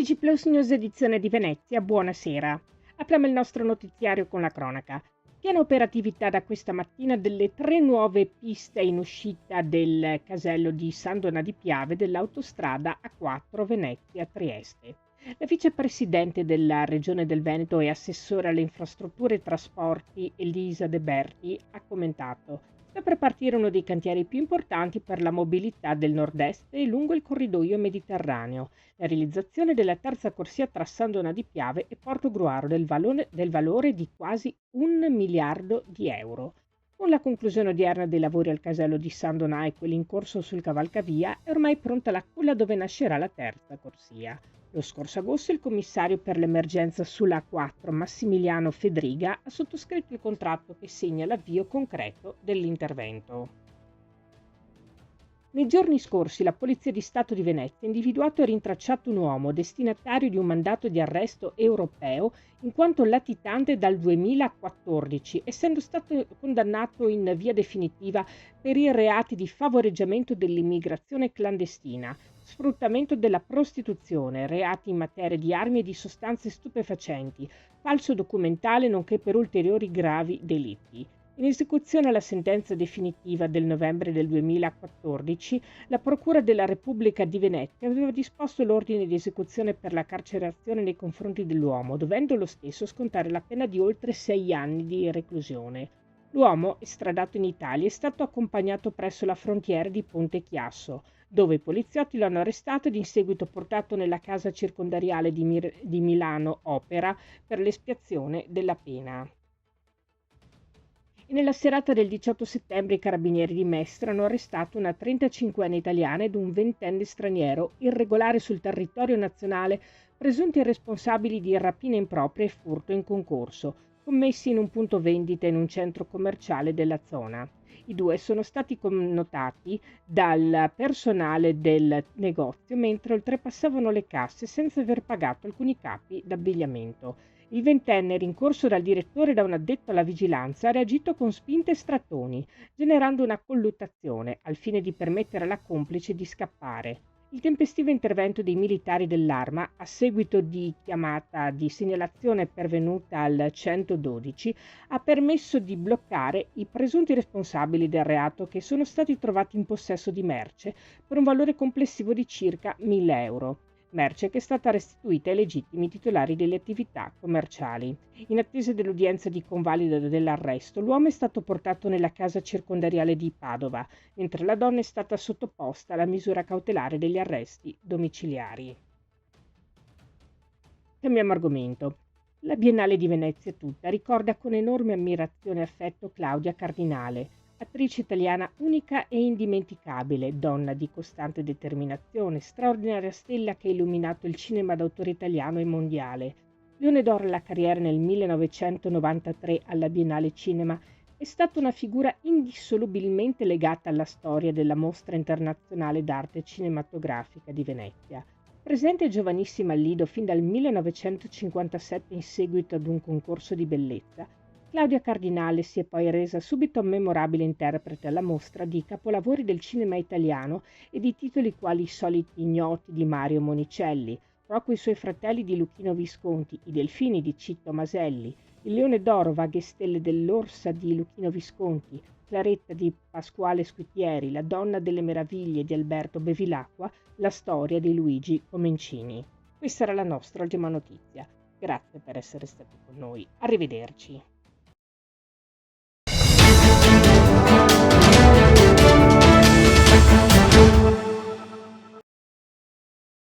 TG Plus News edizione di Venezia, buonasera. Apriamo il nostro notiziario con la cronaca. Piena operatività da questa mattina delle 3 nuove piste in uscita del casello di San Donà di Piave dell'autostrada A4 Venezia-Trieste. La vicepresidente della Regione del Veneto e assessore alle infrastrutture e trasporti Elisa De Berti ha commentato: sta per partire uno dei cantieri più importanti per la mobilità del nord-est e lungo il corridoio mediterraneo, la realizzazione della terza corsia tra San Donà di Piave e Portogruaro del valore di quasi 1 miliardo di euro. Con la conclusione odierna dei lavori al casello di San Donà e quelli in corso sul cavalcavia, è ormai pronta la culla dove nascerà la terza corsia. Lo scorso agosto il commissario per l'emergenza sulla A4, Massimiliano Fedriga, ha sottoscritto il contratto che segna l'avvio concreto dell'intervento. Nei giorni scorsi la Polizia di Stato di Venezia ha individuato e rintracciato un uomo destinatario di un mandato di arresto europeo in quanto latitante dal 2014, essendo stato condannato in via definitiva per i reati di favoreggiamento dell'immigrazione clandestina, sfruttamento della prostituzione, reati in materia di armi e di sostanze stupefacenti, falso documentale nonché per ulteriori gravi delitti. In esecuzione alla sentenza definitiva del novembre del 2014, la Procura della Repubblica di Venezia aveva disposto l'ordine di esecuzione per la carcerazione nei confronti dell'uomo, dovendo lo stesso scontare la pena di oltre 6 anni di reclusione. L'uomo, estradato in Italia, è stato accompagnato presso la frontiera di Ponte Chiasso, dove i poliziotti lo hanno arrestato ed in seguito portato nella casa circondariale di Milano Opera per l'espiazione della pena. E nella serata del 18 settembre i carabinieri di Mestre hanno arrestato una 35enne italiana ed un 20enne straniero irregolare sul territorio nazionale, presunti responsabili di rapina impropria e furto in concorso, commessi in un punto vendita in un centro commerciale della zona. I due sono stati connotati dal personale del negozio mentre oltrepassavano le casse senza aver pagato alcuni capi d'abbigliamento. Il ventenne, rincorso dal direttore e da un addetto alla vigilanza, ha reagito con spinte e strattoni, generando una colluttazione al fine di permettere alla complice di scappare. Il tempestivo intervento dei militari dell'Arma, a seguito di chiamata di segnalazione pervenuta al 112, ha permesso di bloccare i presunti responsabili del reato che sono stati trovati in possesso di merce per un valore complessivo di circa 1.000 euro. Merce che è stata restituita ai legittimi titolari delle attività commerciali. In attesa dell'udienza di convalida dell'arresto, l'uomo è stato portato nella casa circondariale di Padova, mentre la donna è stata sottoposta alla misura cautelare degli arresti domiciliari. Cambiamo argomento. La Biennale di Venezia tutta ricorda con enorme ammirazione e affetto Claudia Cardinale, attrice italiana unica e indimenticabile, donna di costante determinazione, straordinaria stella che ha illuminato il cinema d'autore italiano e mondiale. Leone d'oro alla carriera nel 1993 alla Biennale Cinema, è stata una figura indissolubilmente legata alla storia della Mostra Internazionale d'Arte Cinematografica di Venezia. Presente giovanissima al Lido fin dal 1957 in seguito ad un concorso di bellezza, Claudia Cardinale si è poi resa subito memorabile interprete alla mostra di capolavori del cinema italiano e di titoli quali I soliti ignoti di Mario Monicelli, Rocco e i suoi fratelli di Luchino Visconti, I delfini di Citto Maselli, Il leone d'oro, vaghe stelle dell'orsa di Luchino Visconti, Claretta di Pasquale Squitieri, La donna delle meraviglie di Alberto Bevilacqua, la storia di Luigi Comencini. Questa era la nostra ultima notizia. Grazie per essere stati con noi. Arrivederci.